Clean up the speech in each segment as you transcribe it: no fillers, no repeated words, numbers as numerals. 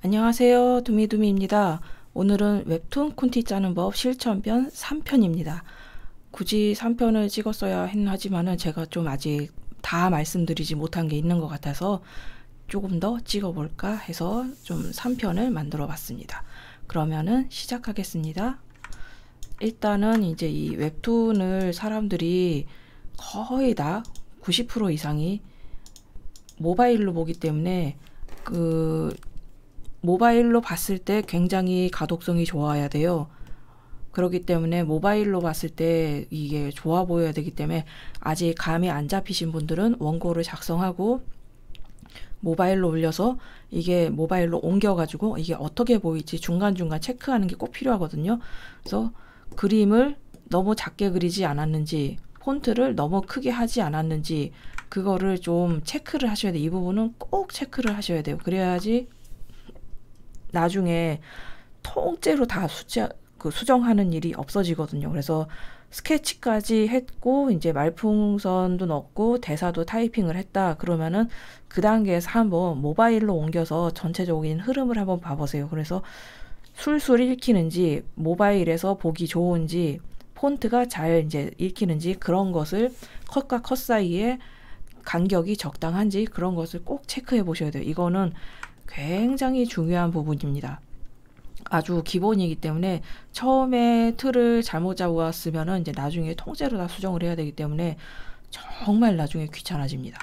안녕하세요. 두미두미입니다. 오늘은 웹툰 콘티 짜는 법 실천편 3편입니다. 굳이 3편을 찍었어야 했나 하지만은 제가 좀 아직 다 말씀드리지 못한 게 있는 것 같아서 조금 더 찍어볼까 해서 좀 3편을 만들어 봤습니다. 그러면은 시작하겠습니다. 일단은 이제 이 웹툰을 사람들이 거의 다 90% 이상이 모바일로 보기 때문에 모바일로 봤을 때 굉장히 가독성이 좋아야 돼요. 그렇기 때문에 모바일로 봤을 때 이게 좋아 보여야 되기 때문에 아직 감이 안 잡히신 분들은 원고를 작성하고 모바일로 올려서 이게 모바일로 옮겨가지고 이게 어떻게 보일지 중간중간 체크하는 게 꼭 필요하거든요. 그래서 그림을 너무 작게 그리지 않았는지, 폰트를 너무 크게 하지 않았는지 그거를 좀 체크를 하셔야 돼요. 이 부분은 꼭 체크를 하셔야 돼요. 그래야지 나중에 통째로 다 수정하는 일이 없어지거든요. 그래서 스케치까지 했고 이제 말풍선도 넣고 대사도 타이핑을 했다. 그러면은 그 단계에서 한번 모바일로 옮겨서 전체적인 흐름을 한번 봐보세요. 그래서 술술 읽히는지 모바일에서 보기 좋은지 폰트가 잘 이제 읽히는지 그런 것을 컷과 컷 사이에 간격이 적당한지 그런 것을 꼭 체크해 보셔야 돼요. 이거는 굉장히 중요한 부분입니다. 아주 기본이기 때문에 처음에 틀을 잘못 잡았으면은 이제 나중에 통째로 다 수정을 해야 되기 때문에 정말 나중에 귀찮아집니다.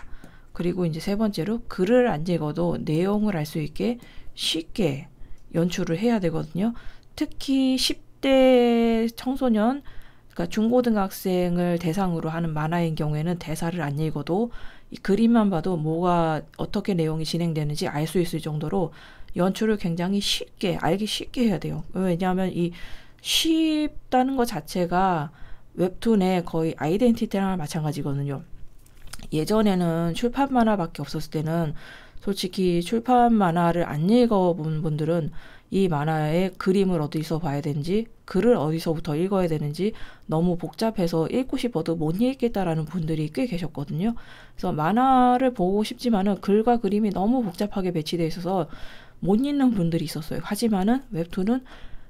그리고 이제 세 번째로 글을 안 읽어도 내용을 알 수 있게 쉽게 연출을 해야 되거든요. 특히 10대 청소년, 그러니까 중고등학생을 대상으로 하는 만화인 경우에는 대사를 안 읽어도 이 그림만 봐도 뭐가 어떻게 내용이 진행되는지 알 수 있을 정도로 연출을 굉장히 쉽게 알기 쉽게 해야 돼요. 왜냐하면 이 쉽다는 것 자체가 웹툰의 거의 아이덴티티랑 마찬가지거든요. 예전에는 출판 만화밖에 없었을 때는 솔직히 출판 만화를 안 읽어본 분들은 이 만화의 그림을 어디서 봐야 되는지 글을 어디서부터 읽어야 되는지 너무 복잡해서 읽고 싶어도 못 읽겠다라는 분들이 꽤 계셨거든요. 그래서 만화를 보고 싶지만은 글과 그림이 너무 복잡하게 배치되어 있어서 못 읽는 분들이 있었어요. 하지만은 웹툰은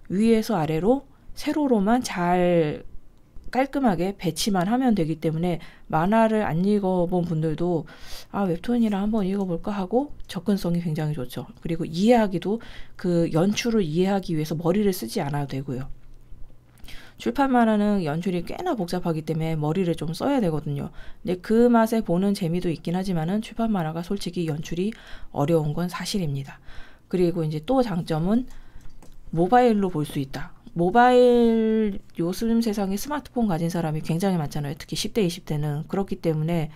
위에서 아래로 세로로만 잘 깔끔하게 배치만 하면 되기 때문에 만화를 안 읽어본 분들도 웹툰이라 한번 읽어볼까 하고 접근성이 굉장히 좋죠. 그리고 이해하기도 그 연출을 이해하기 위해서 머리를 쓰지 않아도 되고요. 출판 만화는 연출이 꽤나 복잡하기 때문에 머리를 좀 써야 되거든요. 근데 그 맛에 보는 재미도 있긴 하지만은 출판 만화가 솔직히 연출이 어려운 건 사실입니다. 그리고 이제 또 장점은 모바일로 볼 수 있다. 모바일 요즘 세상에 스마트폰 가진 사람이 굉장히 많잖아요. 특히 10대, 20대는. 그렇기 때문에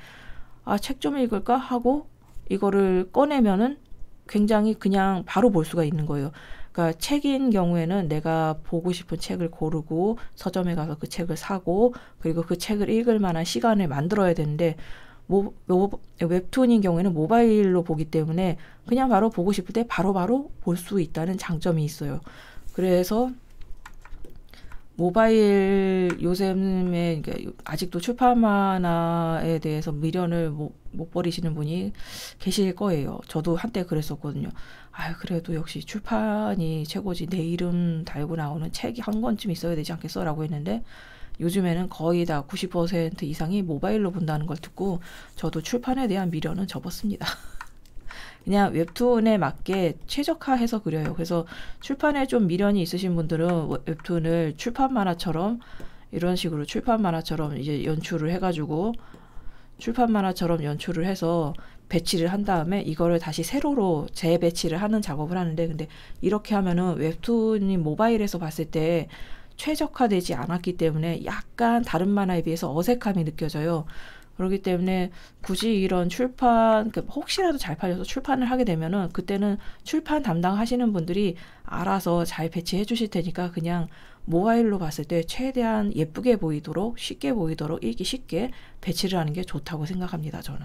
책 좀 읽을까 하고 이거를 꺼내면은 굉장히 그냥 바로 볼 수가 있는 거예요. 그러니까 책인 경우에는 내가 보고 싶은 책을 고르고 서점에 가서 그 책을 사고 그리고 그 책을 읽을 만한 시간을 만들어야 되는데 웹툰인 경우에는 모바일로 보기 때문에 그냥 바로 보고 싶을 때 바로바로 볼 수 있다는 장점이 있어요. 그래서 모바일 요즘에 아직도 출판 만화에 대해서 미련을 못 버리시는 분이 계실 거예요. 저도 한때 그랬었거든요. 그래도 역시 출판이 최고지. 내 이름 달고 나오는 책이 한 권쯤 있어야 되지 않겠어? 라고 했는데 요즘에는 거의 다 90% 이상이 모바일로 본다는 걸 듣고 저도 출판에 대한 미련은 접었습니다. 그냥 웹툰에 맞게 최적화해서 그려요. 그래서 출판에 좀 미련이 있으신 분들은 웹툰을 출판 만화처럼 이런 식으로 출판 만화처럼 이제 연출을 해가지고 출판 만화처럼 연출을 해서 배치를 한 다음에 이거를 다시 세로로 재배치를 하는 작업을 하는데 근데 이렇게 하면은 웹툰이 모바일에서 봤을 때 최적화되지 않았기 때문에 약간 다른 만화에 비해서 어색함이 느껴져요. 그렇기 때문에 굳이 이런 출판, 혹시라도 잘 팔려서 출판을 하게 되면은 그때는 출판 담당하시는 분들이 알아서 잘 배치해 주실 테니까 그냥 모바일로 봤을 때 최대한 예쁘게 보이도록 쉽게 보이도록 읽기 쉽게 배치를 하는 게 좋다고 생각합니다. 저는.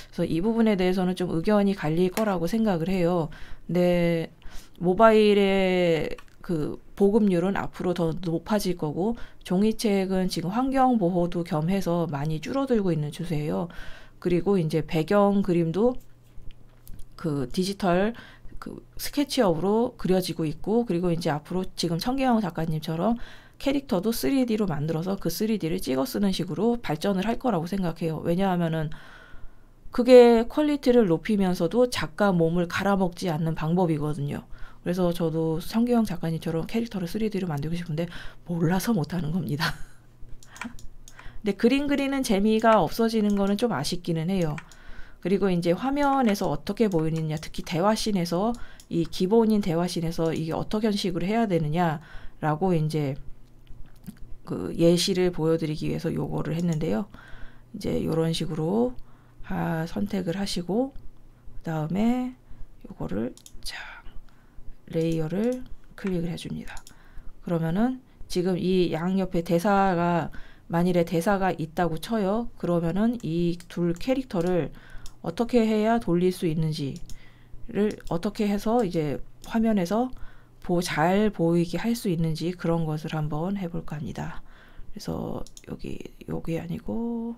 그래서 이 부분에 대해서는 좀 의견이 갈릴 거라고 생각을 해요. 근데 모바일에 그 보급률은 앞으로 더 높아질 거고 종이책은 지금 환경 보호도 겸해서 많이 줄어들고 있는 추세예요. 그리고 이제 배경 그림도 그 디지털 그 스케치업으로 그려지고 있고, 그리고 이제 앞으로 지금 청계영 작가님처럼 캐릭터도 3D로 만들어서 그 3D를 찍어 쓰는 식으로 발전을 할 거라고 생각해요. 왜냐하면은 그게 퀄리티를 높이면서도 작가 몸을 갈아먹지 않는 방법이거든요. 그래서 저도 청계영 작가님처럼 캐릭터를 3D로 만들고 싶은데 몰라서 못하는 겁니다. 근데 그림 그리는 재미가 없어지는 거는 좀 아쉽기는 해요. 그리고 이제 화면에서 어떻게 보이느냐, 특히 대화씬에서 이 기본인 대화씬에서 이게 어떤 식으로 해야 되느냐라고 이제 그 예시를 보여드리기 위해서 요거를 했는데요. 이제 이런 식으로 선택을 하시고, 그 다음에 요거를 레이어를 클릭을 해줍니다. 그러면은 지금 이 양옆에 대사가, 만일에 대사가 있다고 쳐요. 그러면은 이 둘 캐릭터를 어떻게 해야 돌릴 수 있는지를 어떻게 해서 이제 화면에서 잘 보이게 할 수 있는지 그런 것을 한번 해볼까 합니다. 그래서 여기 아니고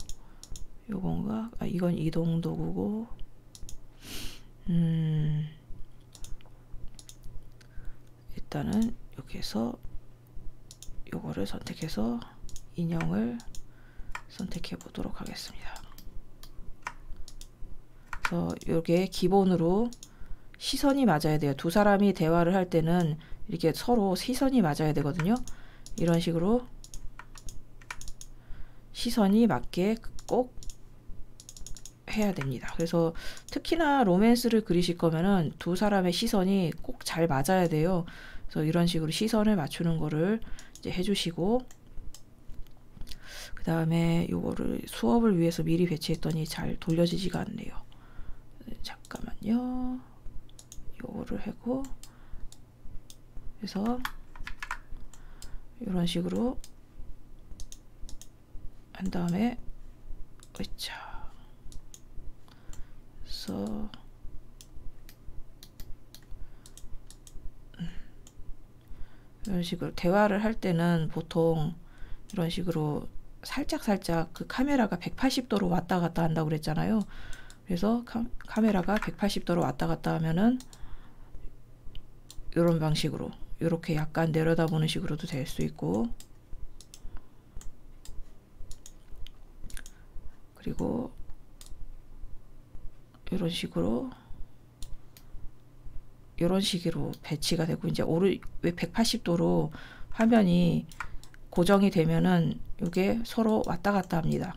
요건가? 이건 이동 도구고, 일단은 여기에서 요거를 선택해서 인형을 선택해 보도록 하겠습니다. 그래서 요게 기본으로 시선이 맞아야 돼요. 두 사람이 대화를 할 때는 이렇게 서로 시선이 맞아야 되거든요. 이런 식으로 시선이 맞게 꼭 해야 됩니다. 그래서 특히나 로맨스를 그리실 거면은 두 사람의 시선이 꼭 잘 맞아야 돼요. 그래서 이런 식으로 시선을 맞추는 거를 이제 해주시고, 그 다음에 요거를 수업을 위해서 미리 배치했더니 잘 돌려지지가 않네요. 잠깐만요. 요거를 하고, 그래서 이런 식으로 한 다음에 그래서 이런 식으로 대화를 할 때는 보통 이런 식으로 살짝 그 카메라가 180도로 왔다 갔다 한다고 그랬잖아요. 그래서 카메라가 180도로 왔다 갔다 하면은 이런 방식으로 이렇게 약간 내려다보는 식으로도 될 수 있고, 그리고 이런 식으로 배치가 되고, 이제 왜 180도로 화면이 고정이 되면은 이게 서로 왔다 갔다 합니다.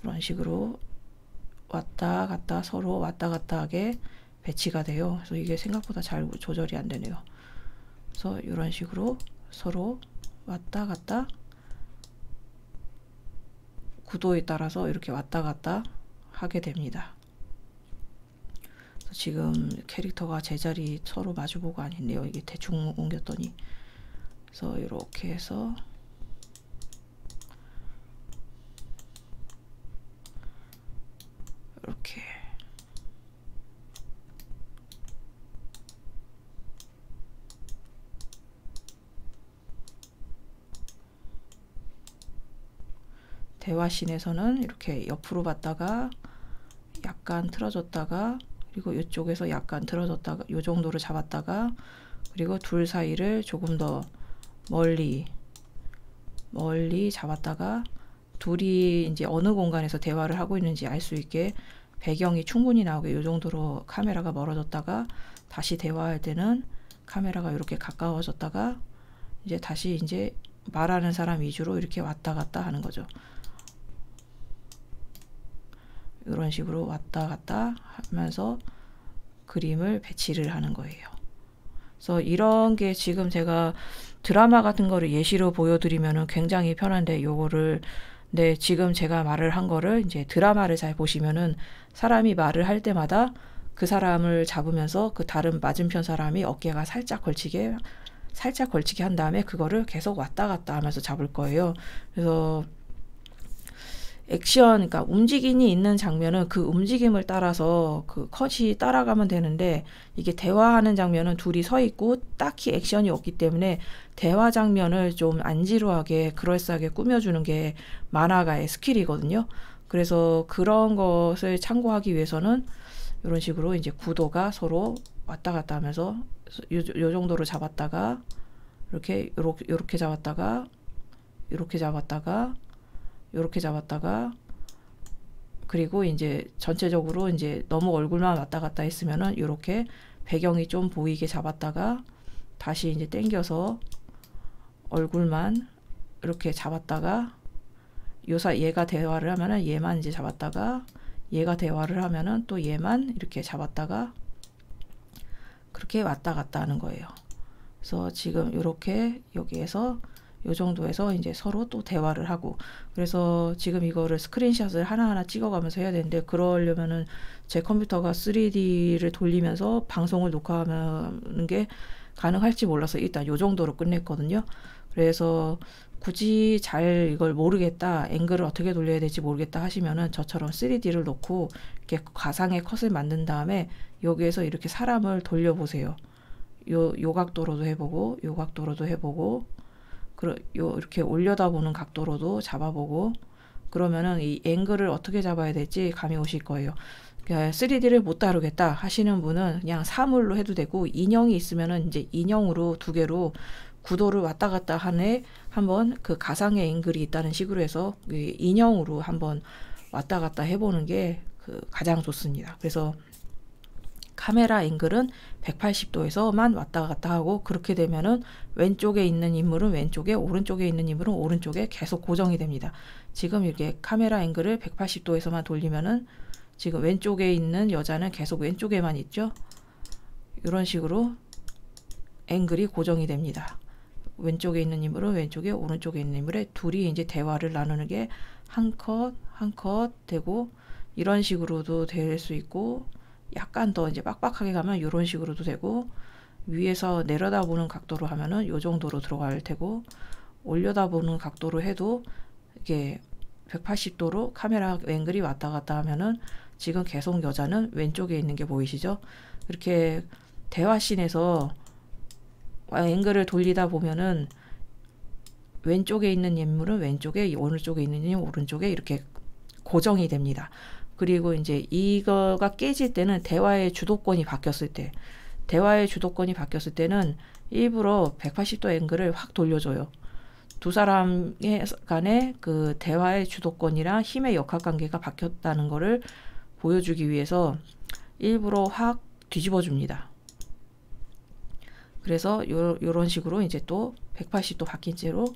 이런 식으로 왔다 갔다, 서로 왔다 갔다 하게 배치가 돼요. 그래서 이게 생각보다 잘 조절이 안 되네요. 그래서 이런 식으로 서로 왔다 갔다, 구도에 따라서 이렇게 왔다 갔다 하게 됩니다. 지금 캐릭터가 제자리 서로 마주보고 아니네요. 이게 대충 옮겼더니. 그래서 이렇게 해서 이렇게 대화씬에서는 이렇게 옆으로 봤다가 약간 틀어졌다가, 그리고 이쪽에서 약간 틀어졌다가, 요 정도로 잡았다가, 그리고 둘 사이를 조금 더 멀리 잡았다가, 둘이 이제 어느 공간에서 대화를 하고 있는지 알 수 있게 배경이 충분히 나오게 요 정도로 카메라가 멀어졌다가, 다시 대화할 때는 카메라가 이렇게 가까워졌다가, 이제 다시 이제 말하는 사람 위주로 이렇게 왔다 갔다 하는 거죠. 이런 식으로 왔다 갔다 하면서 그림을 배치를 하는 거예요. 그래서 이런 게 지금 제가 드라마 같은 거를 예시로 보여드리면은 굉장히 편한데, 요거를 지금 제가 말을 한 거를 이제 드라마를 잘 보시면은 사람이 말을 할 때마다 그 사람을 잡으면서 그 다른 맞은편 사람이 어깨가 살짝 걸치게 한 다음에 그거를 계속 왔다 갔다 하면서 잡을 거예요. 그래서 액션, 그러니까 움직임이 있는 장면은 그 움직임을 따라서 그 컷이 따라가면 되는데, 이게 대화하는 장면은 둘이 서 있고 딱히 액션이 없기 때문에 대화 장면을 좀 안 지루하게 그럴싸하게 꾸며주는 게 만화가의 스킬이거든요. 그래서 그런 것을 참고하기 위해서는 이런 식으로 이제 구도가 서로 왔다 갔다 하면서 요 정도로 잡았다가 요렇게 잡았다가 요렇게 잡았다가 요렇게 잡았다가, 그리고 이제 전체적으로 이제 너무 얼굴만 왔다 갔다 했으면은 요렇게 배경이 좀 보이게 잡았다가 다시 이제 당겨서 얼굴만 이렇게 잡았다가, 얘가 대화를 하면은 얘만 이제 잡았다가, 얘가 대화를 하면은 또 얘만 이렇게 잡았다가, 그렇게 왔다 갔다 하는 거예요. 그래서 지금 이렇게 여기에서 요 정도에서 이제 서로 또 대화를 하고, 그래서 지금 이거를 스크린샷을 하나하나 찍어가면서 해야 되는데, 그러려면은 제 컴퓨터가 3D를 돌리면서 방송을 녹화하는 게 가능할지 몰라서 일단 요 정도로 끝냈거든요. 그래서 굳이 잘 이걸 모르겠다, 앵글을 어떻게 돌려야 될지 모르겠다 하시면은 저처럼 3D를 놓고 이렇게 가상의 컷을 만든 다음에 여기에서 이렇게 사람을 돌려보세요. 요 각도로도 해보고, 요 각도로도 해보고, 이렇게 올려다보는 각도로도 잡아보고, 그러면은 이 앵글을 어떻게 잡아야 될지 감이 오실 거예요. 3D를 못 다루겠다 하시는 분은 그냥 사물로 해도 되고, 인형이 있으면은 이제 인형으로 두 개로 구도를 왔다 갔다 하네, 한번 그 가상의 앵글이 있다는 식으로 해서 인형으로 한번 왔다 갔다 해보는 게 가장 좋습니다. 그래서 카메라 앵글은 180도에서만 왔다 갔다 하고, 그렇게 되면은 왼쪽에 있는 인물은 왼쪽에, 오른쪽에 있는 인물은 오른쪽에 계속 고정이 됩니다. 지금 이렇게 카메라 앵글을 180도에서만 돌리면은 지금 왼쪽에 있는 여자는 계속 왼쪽에만 있죠. 이런 식으로 앵글이 고정이 됩니다. 왼쪽에 있는 인물은 왼쪽에, 오른쪽에 있는 인물에 둘이 이제 대화를 나누는 게 한 컷, 한 컷 되고, 이런 식으로도 될 수 있고, 약간 더 이제 빡빡하게 가면 이런 식으로도 되고, 위에서 내려다보는 각도로 하면은 요 정도로 들어갈 테고, 올려다보는 각도로 해도 이게 180도로 카메라 앵글이 왔다 갔다 하면은 지금 계속 여자는 왼쪽에 있는 게 보이시죠? 이렇게 대화씬에서 앵글을 돌리다 보면은 왼쪽에 있는 인물은 왼쪽에, 오른쪽에 있는 인물은 오른쪽에 이렇게 고정이 됩니다. 그리고 이제 이거가 깨질 때는 대화의 주도권이 바뀌었을 때는 일부러 180도 앵글을 확 돌려줘요. 두 사람 간의 그 대화의 주도권이랑 힘의 역학관계가 바뀌었다는 거를 보여주기 위해서 일부러 확 뒤집어 줍니다. 그래서 요런 식으로 이제 또 180도 바뀐 채로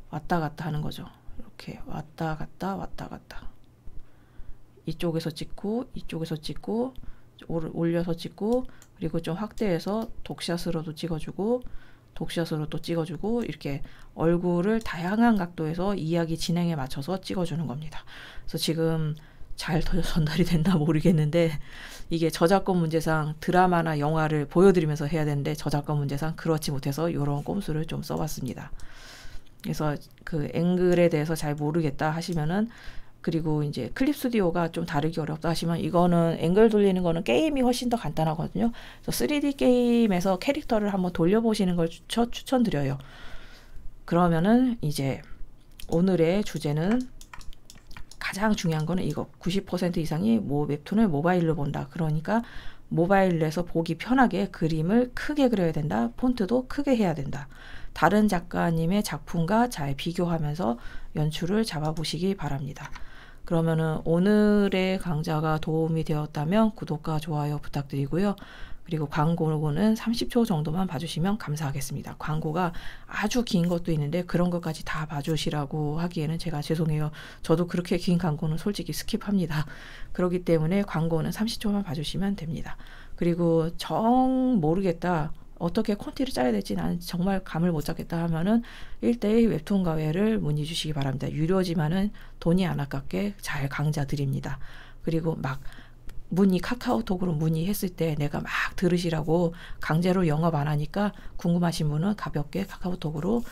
왔다 갔다 하는 거죠. 이렇게 왔다 갔다 왔다 갔다. 이쪽에서 찍고, 이쪽에서 찍고, 올려서 찍고, 그리고 좀 확대해서 독샷으로도 찍어주고, 독샷으로 또 찍어주고, 이렇게 얼굴을 다양한 각도에서 이야기 진행에 맞춰서 찍어주는 겁니다. 그래서 지금 잘 전달이 됐나 모르겠는데, 이게 저작권 문제상 드라마나 영화를 보여드리면서 해야 되는데 저작권 문제상 그렇지 못해서 이런 꼼수를 좀 써봤습니다. 그래서 그 앵글에 대해서 잘 모르겠다 하시면은, 그리고 이제 클립 스튜디오가 좀 다루기 어렵다 하시면, 이거는 앵글 돌리는 거는 게임이 훨씬 더 간단하거든요. 그래서 3D 게임에서 캐릭터를 한번 돌려보시는 걸 추천드려요. 그러면은 이제 오늘의 주제는, 가장 중요한 거는 이거, 90% 이상이 웹툰을 모바일로 본다. 그러니까 모바일에서 보기 편하게 그림을 크게 그려야 된다. 폰트도 크게 해야 된다. 다른 작가님의 작품과 잘 비교하면서 연출을 잡아보시기 바랍니다. 그러면은 오늘의 강좌가 도움이 되었다면 구독과 좋아요 부탁드리고요. 그리고 광고는 30초 정도만 봐주시면 감사하겠습니다. 광고가 아주 긴 것도 있는데 그런 것까지 다 봐주시라고 하기에는 제가 죄송해요. 저도 그렇게 긴 광고는 솔직히 스킵합니다. 그렇기 때문에 광고는 30초만 봐주시면 됩니다. 그리고 정 모르겠다, 어떻게 콘티를 짜야 될지 나는 정말 감을 못 잡겠다 하면은 1:1 웹툰 과외를 문의 주시기 바랍니다. 유료지만은 돈이 안 아깝게 잘 강좌 드립니다. 그리고 막 카카오톡으로 문의했을 때 내가 막 들으시라고 강제로 영업 안 하니까, 궁금하신 분은 가볍게 카카오톡으로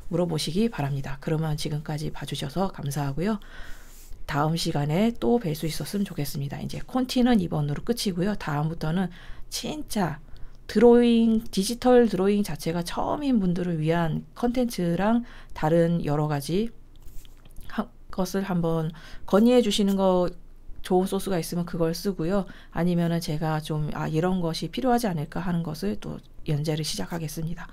물어보시기 바랍니다. 그러면 지금까지 봐주셔서 감사하고요. 다음 시간에 또 뵐 수 있었으면 좋겠습니다. 이제 콘티는 이번으로 끝이고요. 다음부터는 진짜 디지털 드로잉 자체가 처음인 분들을 위한 컨텐츠랑 다른 여러 가지 것을 한번 건의해 주시는 거 좋은 소스가 있으면 그걸 쓰고요. 아니면은 제가 좀 이런 것이 필요하지 않을까 하는 것을 또 연재를 시작하겠습니다.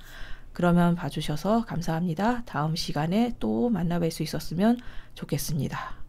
그러면 봐주셔서 감사합니다. 다음 시간에 또 만나뵐 수 있었으면 좋겠습니다.